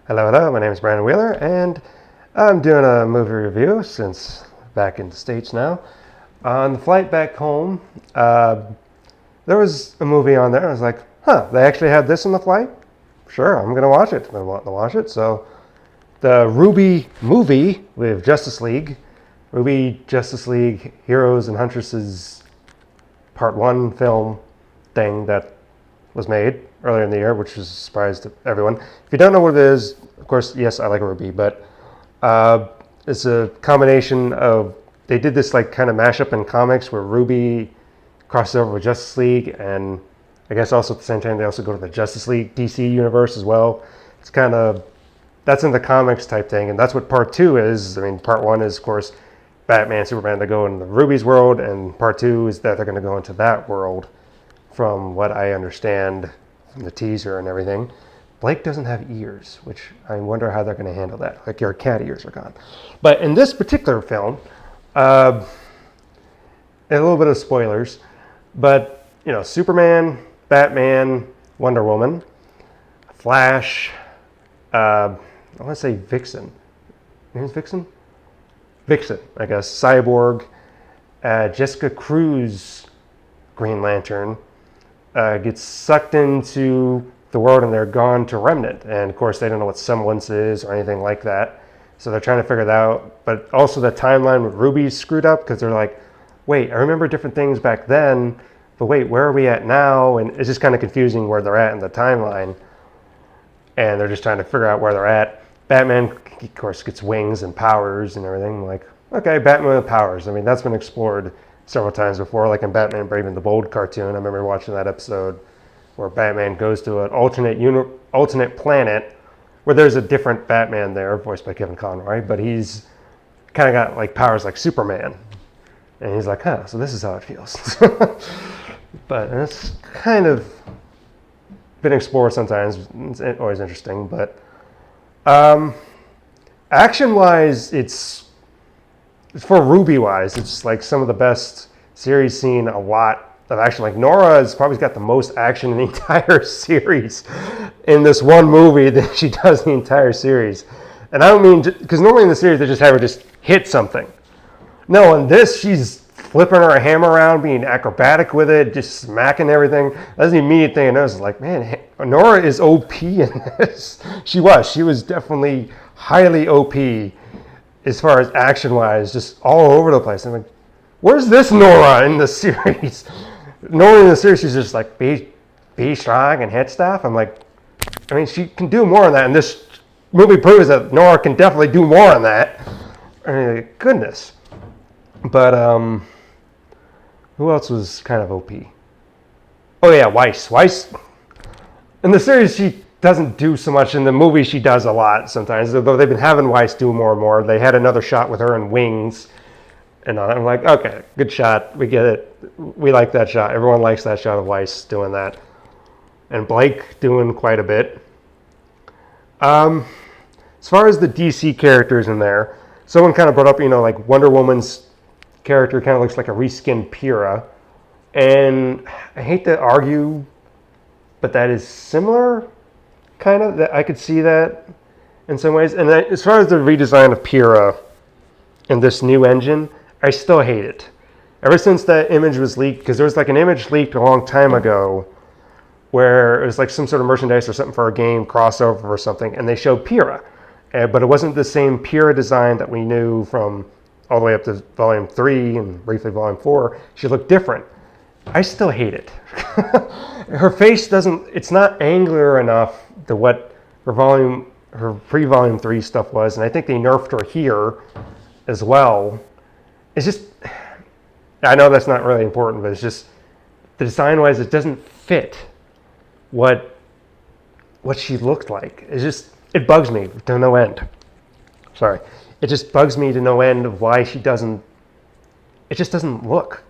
Hello, hello, my name is Brandon Wheeler, and I'm doing a movie review since back in the States now. On the flight back home, there was a movie on there. I was like, they actually had this on the flight? Sure, I'm going to watch it. I've been wanting to watch it. So the RWBY movie with Justice League, RWBY Justice League Heroes and Huntresses Part 1 film thing that was made earlier in the year, which was a surprise to everyone. If you don't know what it is, of course, yes, I like RWBY, but it's a combination of, they did this like kind of mashup in comics where RWBY crosses over with Justice League, and I guess also at the same time they also go to the Justice League DC universe as well. It's kind of, that's in the comics type thing, and that's what part 2 is. I mean, part 1 is, of course, Batman, Superman, they go into RWBY's world, and part 2 is that they're going to go into that world, from what I understand from the teaser and everything. Blake doesn't have ears, which I wonder how they're going to handle that. Like, your cat ears are gone. But in this particular film, a little bit of spoilers, but, you know, Superman, Batman, Wonder Woman, Flash, I want to say Vixen. Her name's Vixen? Vixen, I guess. Cyborg, Jessica Cruz, Green Lantern, gets sucked into the world, and they're gone to Remnant. And of course, they don't know what semblance is or anything like that. So they're trying to figure that out. But also the timeline with RWBY's screwed up, because they're like, wait, I remember different things back then, but wait, where are we at now? And it's just kind of confusing where they're at in the timeline. And they're just trying to figure out where they're at. Batman, of course, gets wings and powers and everything. I'm like, okay, Batman with powers. I mean, that's been explored several times before, like in Batman Brave and the Bold cartoon. I remember watching that episode where Batman goes to an alternate planet where there's a different Batman there, voiced by Kevin Conroy, but he's kind of got like powers like Superman. And he's like, so this is how it feels. But it's kind of been explored sometimes. It's always interesting, but action-wise, it's for RWBY-wise, it's like some of the best series seen a lot of action. Like Nora has probably got the most action in the entire series in this one movie that she does the entire series. And I don't mean, because normally in the series they just have her just hit something. No, in this she's flipping her hammer around, being acrobatic with it, just smacking everything. That's the immediate thing I noticed. Like, man, Nora is OP in this. She was definitely highly OP. As far as action-wise, just all over the place. I'm like, where's this Nora in the series? Nora in the series, she's just like, be strong and hit stuff. I'm like, I mean, she can do more on that. And this movie proves that Nora can definitely do more on that. I mean, goodness. But, who else was kind of OP? Oh, yeah, Weiss. Weiss, in the series, she doesn't do so much. In the movie, she does a lot sometimes. Though they've been having Weiss do more and more. They had another shot with her in Wings. And I'm like, okay, good shot. We get it. We like that shot. Everyone likes that shot of Weiss doing that. And Blake doing quite a bit. As far as the DC characters in there, someone kind of brought up, like Wonder Woman's character kind of looks like a reskinned Pyrrha. And I hate to argue, but that is similar. Kind of, that I could see that in some ways. And as far as the redesign of Pyrrha in this new engine, I still hate it. Ever since that image was leaked, because there was like an image leaked a long time ago where it was like some sort of merchandise or something for a game crossover or something, and they showed Pyrrha. But it wasn't the same Pyrrha design that we knew from all the way up to Volume 3 and briefly Volume 4. She looked different. I still hate it. Her face it's not angular enough to what her pre-Volume 3 stuff was, and I think they nerfed her here as well. It's just, I know that's not really important, but it's just, the design-wise, it doesn't fit what she looked like. It bugs me to no end. Sorry. It just bugs me to no end of why it just doesn't look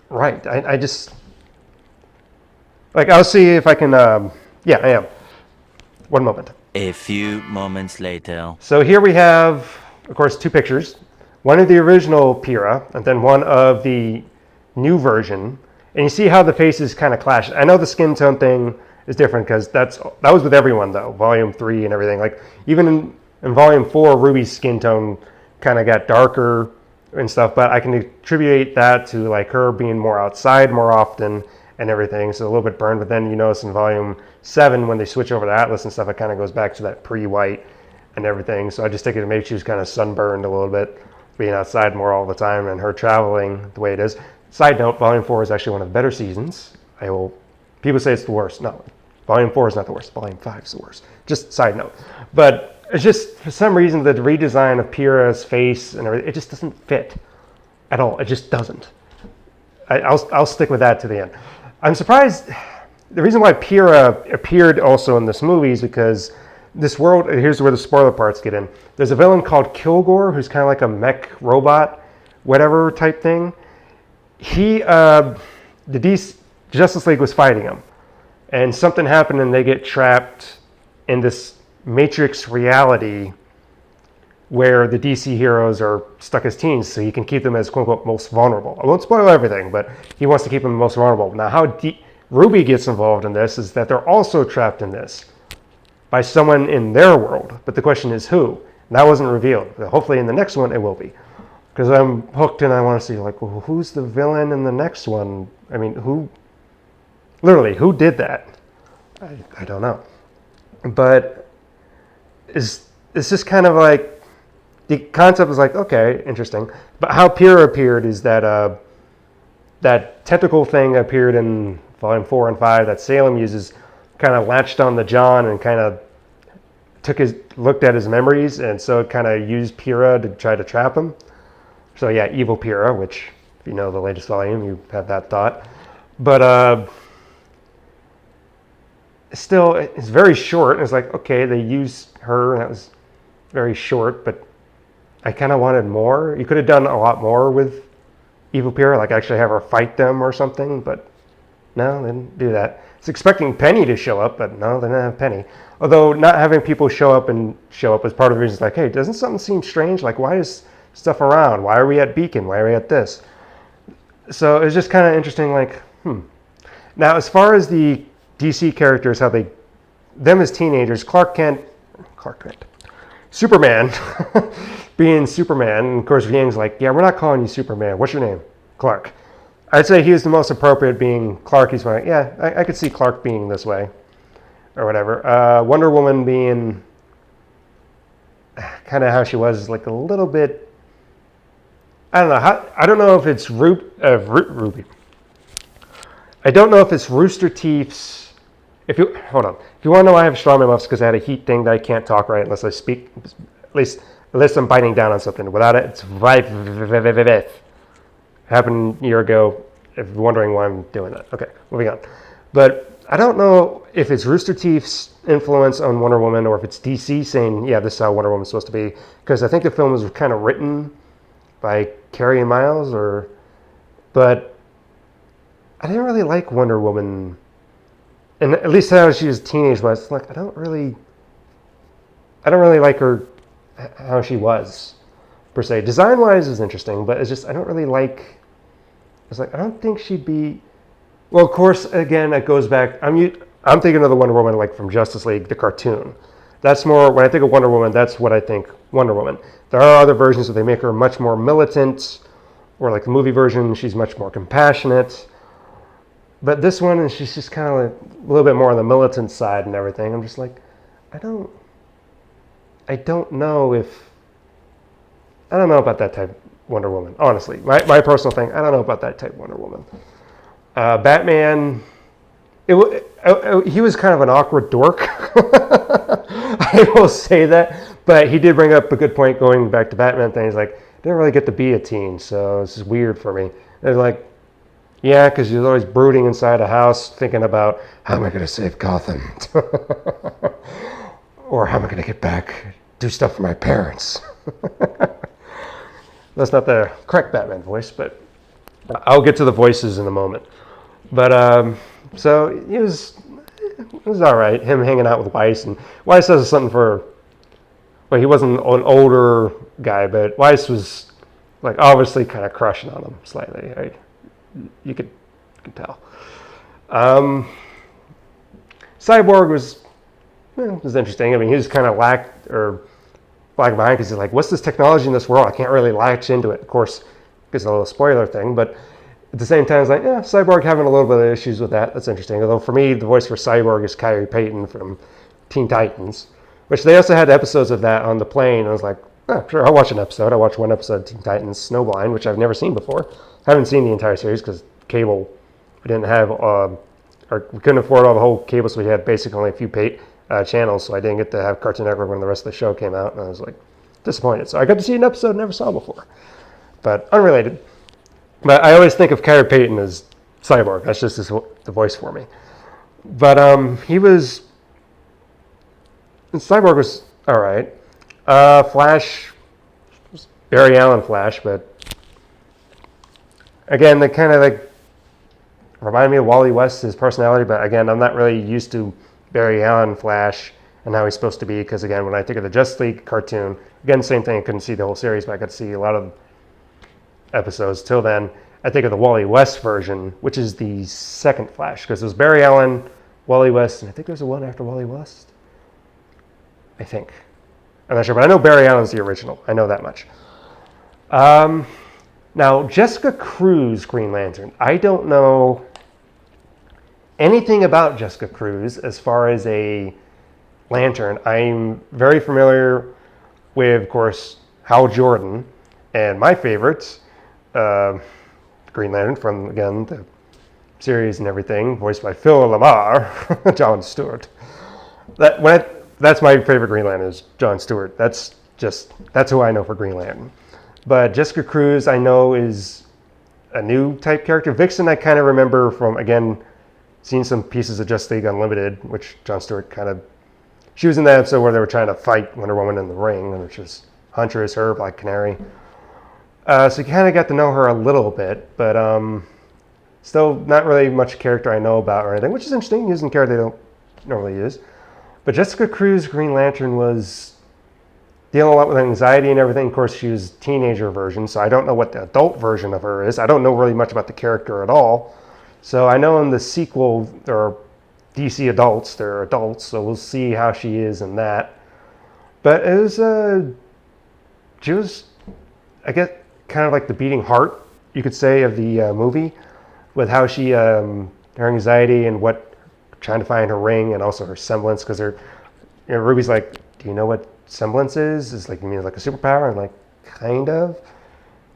right. I just, like, I'll see if I can, I am. One moment. A few moments later. So here we have, of course, two pictures. One of the original Pyrrha, and then one of the new version. And you see how the faces kind of clash. I know the skin tone thing is different because that was with everyone though. Volume 3 and everything. Like even in Volume 4, Ruby's skin tone kind of got darker and stuff, but I can attribute that to like her being more outside more often and everything, so a little bit burned. But then you notice in Volume 7 when they switch over to Atlas and stuff, it kind of goes back to that pre-white and everything. So I just think it maybe she was kind of sunburned a little bit, being outside more all the time, and her traveling the way it is. Side note, Volume 4 is actually one of the better seasons. People say it's the worst. No, Volume 4 is not the worst. Volume 5 is the worst. Just side note. But it's just, for some reason, the redesign of Pyrrha's face and everything, it just doesn't fit at all. It just doesn't. I'll stick with that to the end. I'm surprised. The reason why Pyrrha appeared also in this movie is because this world, here's where the spoiler parts get in. There's a villain called Kilgore who's kind of like a mech robot, whatever type thing. The Justice League was fighting him, and something happened and they get trapped in this matrix reality where the DC heroes are stuck as teens, so he can keep them as quote unquote most vulnerable. I won't spoil everything, but he wants to keep them most vulnerable. Now how RWBY gets involved in this is that they're also trapped in this by someone in their world, but the question is who? And that wasn't revealed. Hopefully in the next one it will be, because I'm hooked and I want to see like, well, who's the villain in the next one? I mean, who did that? I don't know. But it's just kind of like, the concept is like, okay, interesting. But how Pyrrha appeared is that that tentacle thing appeared in Volume 4 and 5 that Salem uses, kind of latched on to John and kind of looked at his memories, and so it kind of used Pyrrha to try to trap him. So yeah, evil Pyrrha, which if you know the latest volume, you have that thought. But still, it's very short. It's like, okay, they used her, and that was very short, but I kind of wanted more. You could have done a lot more with evil Pyrrha, like actually have her fight them or something, but no, they didn't do that. I was expecting Penny to show up, but no, they didn't have Penny. Although not having people show up is part of the reason. It's like, hey, doesn't something seem strange? Like, why is stuff around? Why are we at Beacon? Why are we at this? So it's just kind of interesting, like, Now, as far as the DC characters, how them as teenagers, Clark Kent, Superman, being Superman, and of course Yang's like, yeah, we're not calling you Superman. What's your name? Clark. I'd say he was the most appropriate being Clark. He's like, yeah, I could see Clark being this way, or whatever. Wonder Woman being kind of how she was, like a little bit, I don't know. I don't know if it's Ruby. I don't know if it's Rooster Teeth's. Hold on. If you want to know why I have strawman muffs, because I had a heat thing that I can't talk right unless I speak, at least unless I'm biting down on something. Without it, it's happened a year ago. If you're wondering why I'm doing that. Okay, moving on. But I don't know if it's Rooster Teeth's influence on Wonder Woman or if it's DC saying, yeah, this is how Wonder Woman's supposed to be. Because I think the film was kind of written by Carey and Miles, but I didn't really like Wonder Woman. And at least how she was a teenage was like, I don't really like her, how she was per se. Design wise is interesting, but it's just, I don't really like, it's like, I don't think she'd be, well, of course, again, it goes back, I'm thinking of the Wonder Woman like from Justice League, the cartoon. That's more, when I think of Wonder Woman, that's what I think Wonder Woman. There are other versions where they make her much more militant, or like the movie version, she's much more compassionate. But this one, she's just kind of like a little bit more on the militant side and everything. I'm just like, I don't know about that type of Wonder Woman. Honestly, my personal thing, I don't know about that type of Wonder Woman. Batman, he was kind of an awkward dork. I will say that. But he did bring up a good point going back to Batman thing. He's like, didn't really get to be a teen, so this is weird for me. And like, yeah, because you're always brooding inside a house thinking about, how am I going to save Gotham? Or how am I going to get back, do stuff for my parents? That's not the correct Batman voice, but I'll get to the voices in a moment. But, so it was all right, him hanging out with Weiss. And Weiss does something for, well, he wasn't an older guy, but Weiss was, like, obviously kind of crushing on him slightly, right? You could tell. Cyborg was interesting. I mean, he was kind of lagging behind because he's like, what's this technology in this world? I can't really latch into it. Of course, it's a little spoiler thing, but at the same time, it's like, yeah, Cyborg having a little bit of issues with that. That's interesting. Although for me, the voice for Cyborg is Kyrie Payton from Teen Titans, which they also had episodes of that on the plane. I was like, oh, sure, I'll watch an episode. I watched one episode of Teen Titans Snowblind, which I've never seen before. I haven't seen the entire series because cable, we didn't have, or we couldn't afford all the whole cable, so we had basically only a few channels, so I didn't get to have Cartoon Network when the rest of the show came out, and I was like disappointed. So I got to see an episode I never saw before, but unrelated. But I always think of Kyrie Payton as Cyborg. That's just the voice for me. But Cyborg was all right. Flash, Barry Allen Flash, but again, they kind of like remind me of Wally West, his personality. But again, I'm not really used to Barry Allen Flash and how he's supposed to be, because again, when I think of the Justice League cartoon, again, same thing. I couldn't see the whole series, but I got to see a lot of episodes till then. I think of the Wally West version, which is the second Flash, because it was Barry Allen, Wally West, and I think there's a one after Wally West. I think. I'm not sure, but I know Barry Allen's the original. I know that much. Now, Jessica Cruz Green Lantern. I don't know anything about Jessica Cruz as far as a Lantern. I'm very familiar with, of course, Hal Jordan, and my favorites, Green Lantern from, again, the series and everything, voiced by Phil Lamar, John Stewart. That's my favorite Green Lantern is John Stewart. That's who I know for Green Lantern. But Jessica Cruz, I know, is a new type character. Vixen, I kind of remember from, again, seeing some pieces of Justice League Unlimited, which John Stewart she was in that episode where they were trying to fight Wonder Woman in the ring, which was Huntress, her, Black Canary. So you kind of got to know her a little bit, but still not really much character I know about or anything, which is interesting, using character they don't normally use. But Jessica Cruz Green Lantern was dealing a lot with anxiety and everything. Of course, she was a teenager version, so I don't know what the adult version of her is. I don't know really much about the character at all. So I know in the sequel, there are DC adults. They're adults, so we'll see how she is in that. But it was, she was, I guess, kind of like the beating heart, you could say, of the movie, with how she, her anxiety and trying to find her ring and also her semblance, because Ruby's like, do you know what semblance is? It's like, you mean like a superpower? And like, kind of.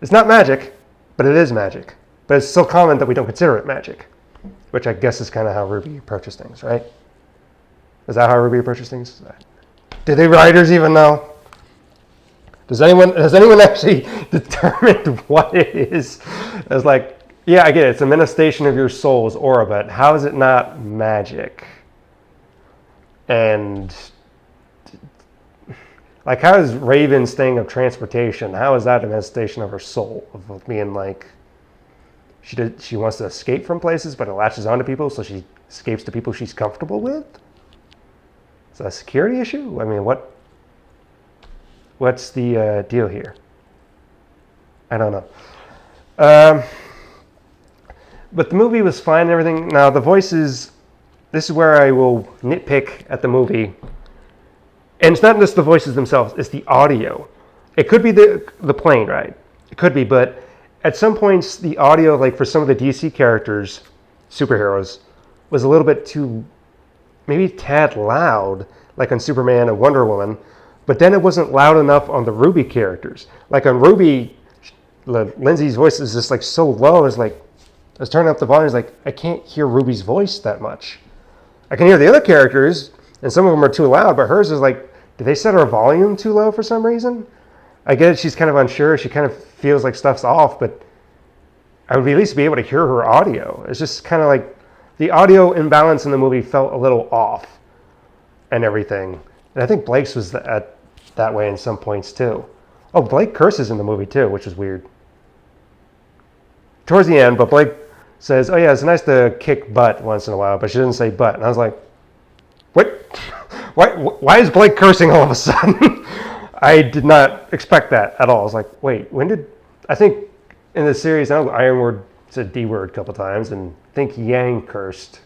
It's not magic, but it is magic. But it's so common that we don't consider it magic, which I guess is kind of how Ruby approaches things, right? Is that how Ruby approaches things? Do the writers even know? Has anyone actually determined what it is? It's like, yeah, I get it. It's a manifestation of your soul's aura, but how is it not magic? And like, how is Raven's thing of transportation? How is that a manifestation of her soul? Of being like, she wants to escape from places, but it latches onto people, so she escapes to people she's comfortable with? Is that a security issue? I mean, what's the deal here? I don't know. But the movie was fine and everything. Now, the voices, this is where I will nitpick at the movie. And it's not just the voices themselves, it's the audio. It could be the plane ride. It could be, but at some points, the audio, like for some of the DC characters, superheroes, was a little bit too, maybe a tad loud, like on Superman and Wonder Woman. But then it wasn't loud enough on the RWBY characters. Like on RWBY, Lindsay's voice is just like so low. It's like, I was turning up the volume. It's like, I can't hear Ruby's voice that much. I can hear the other characters, and some of them are too loud, but hers is like, did they set her volume too low for some reason? I get it, she's kind of unsure. She kind of feels like stuff's off, but I would at least be able to hear her audio. It's just kind of like, the audio imbalance in the movie felt a little off and everything. And I think Blake's was that way in some points too. Oh, Blake curses in the movie too, which is weird. Towards the end, but Blake says, oh yeah, it's nice to kick butt once in a while, but she doesn't say butt. And I was like, what? Why is Blake cursing all of a sudden? I did not expect that at all. I was like, wait, I think in the series, Ironwood said D word a couple times, and I think Yang cursed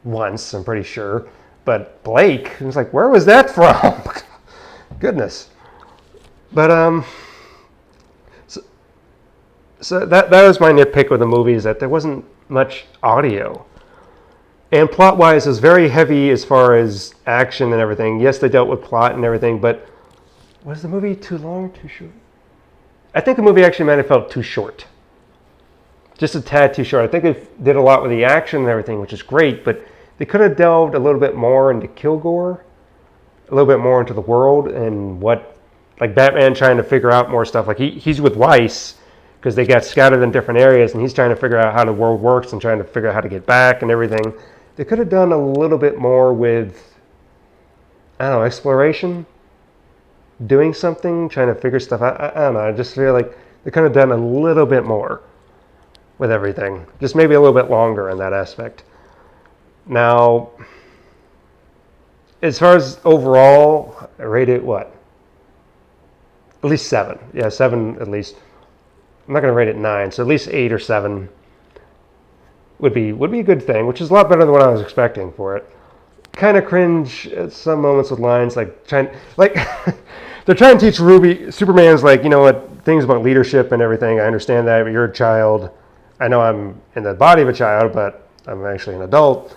once, I'm pretty sure. But Blake, I was like, where was that from? Goodness. But so that was my nitpick with the movie, is that there wasn't much audio. And plot-wise, it was very heavy as far as action and everything. Yes, they dealt with plot and everything, but was the movie too long, too short? I think the movie actually might have felt too short. Just a tad too short. I think they did a lot with the action and everything, which is great, but they could have delved a little bit more into Kilgore, a little bit more into the world, and what, like Batman trying to figure out more stuff. Like he's with Weiss, because they got scattered in different areas, and he's trying to figure out how the world works and trying to figure out how to get back and everything. They could have done a little bit more with, I don't know, exploration, doing something, trying to figure stuff out. I don't know. I just feel like they could have done a little bit more with everything. Just maybe a little bit longer in that aspect. Now, as far as overall, I rate it what? At least 7. Yeah, 7 at least. I'm not going to rate it 9, so at least 8 or 7 would be a good thing, which is a lot better than what I was expecting for it. Kind of cringe at some moments with lines like they're trying to teach Ruby. Superman's like, you know what, things about leadership and everything. I understand that, but you're a child. I know I'm in the body of a child, but I'm actually an adult.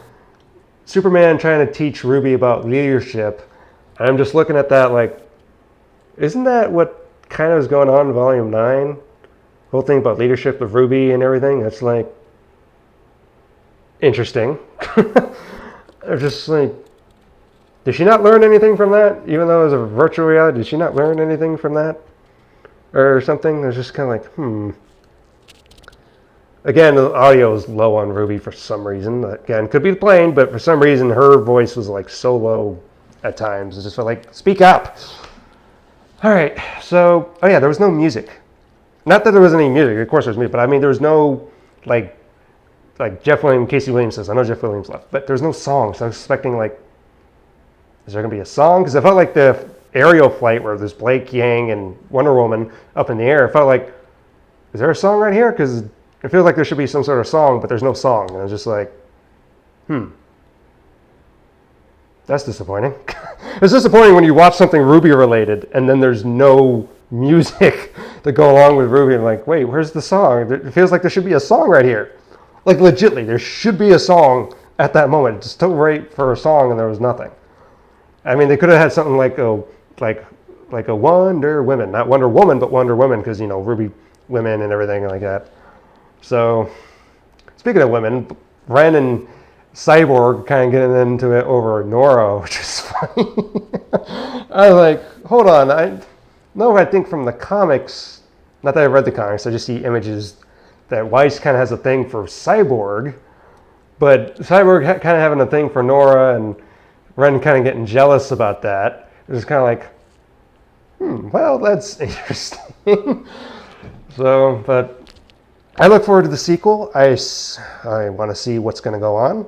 Superman trying to teach Ruby about leadership. I'm just looking at that like, isn't that what kind of is going on in Volume 9? The whole thing about leadership of Ruby and everything. That's like interesting. They're just like, did she not learn anything from that? Even though it was a virtual reality, did she not learn anything from that? Or something? There's just kind of like, Again, the audio is low on Ruby for some reason. Again, could be the plane, but for some reason her voice was like so low at times. It just felt like, speak up. All right, so, oh yeah, there was no music. Not that there wasn't any music, of course there was music, but I mean there was no, like Jeff Williams, Casey Williams says, I know Jeff Williams left, but there's no song, so I was expecting like, is there going to be a song? Because I felt like the aerial flight where there's Blake, Yang, and Wonder Woman up in the air, I felt like, is there a song right here? Because it feels like there should be some sort of song, but there's no song. And I was just like, that's disappointing. It's disappointing when you watch something Ruby related and then there's no music to go along with Ruby. I'm like, wait, where's the song? It feels like there should be a song right here. Like legitly, there should be a song at that moment. Just to wait for a song and there was nothing. I mean, they could have had something like a Wonder Woman, not Wonder Woman, but Wonder Woman, because you know Ruby women and everything like that. So, speaking of women, Ren and Cyborg kind of getting into it over Nora, which is funny. I was like, hold on, I think from the comics, not that I've read the comics, I just see images that Weiss kind of has a thing for Cyborg, but Cyborg kind of having a thing for Nora, and Ren kind of getting jealous about that. It was kind of like, well, that's interesting. So, but I look forward to the sequel. I want to see what's going to go on.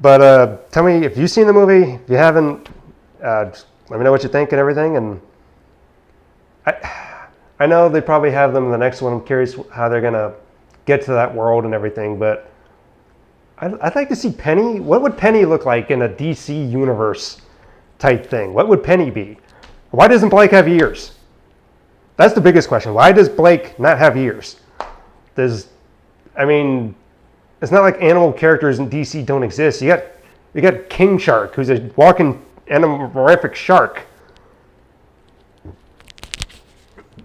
But tell me if you've seen the movie. If you haven't, let me know what you think and everything. And I know they probably have them in the next one. I'm curious how they're going to get to that world and everything. But I'd like to see Penny. What would Penny look like in a DC universe type thing? What would Penny be? Why doesn't Blake have ears? That's the biggest question. Why does Blake not have ears? I mean, it's not like animal characters in DC don't exist. You got King Shark, who's a walking anamorphic shark.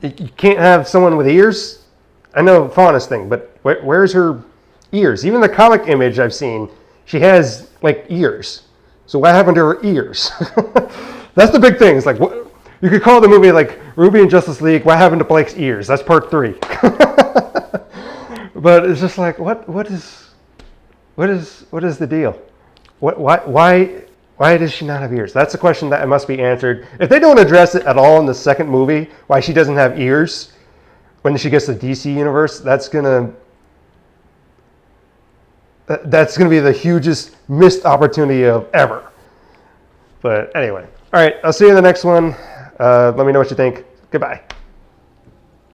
You can't have someone with ears? I know Fauna's thing, but where's her ears? Even the comic image I've seen, she has like ears. So what happened to her ears? That's the big thing. It's like, you could call the movie like Ruby and Justice League, What Happened to Blake's Ears? That's part 3. But it's just like, what is the deal? Why does she not have ears? That's a question that must be answered. If they don't address it at all in the second movie, why she doesn't have ears when she gets to the DC universe, that's gonna be the hugest missed opportunity of ever. But anyway, all right, I'll see you in the next one. Let me know what you think. Goodbye.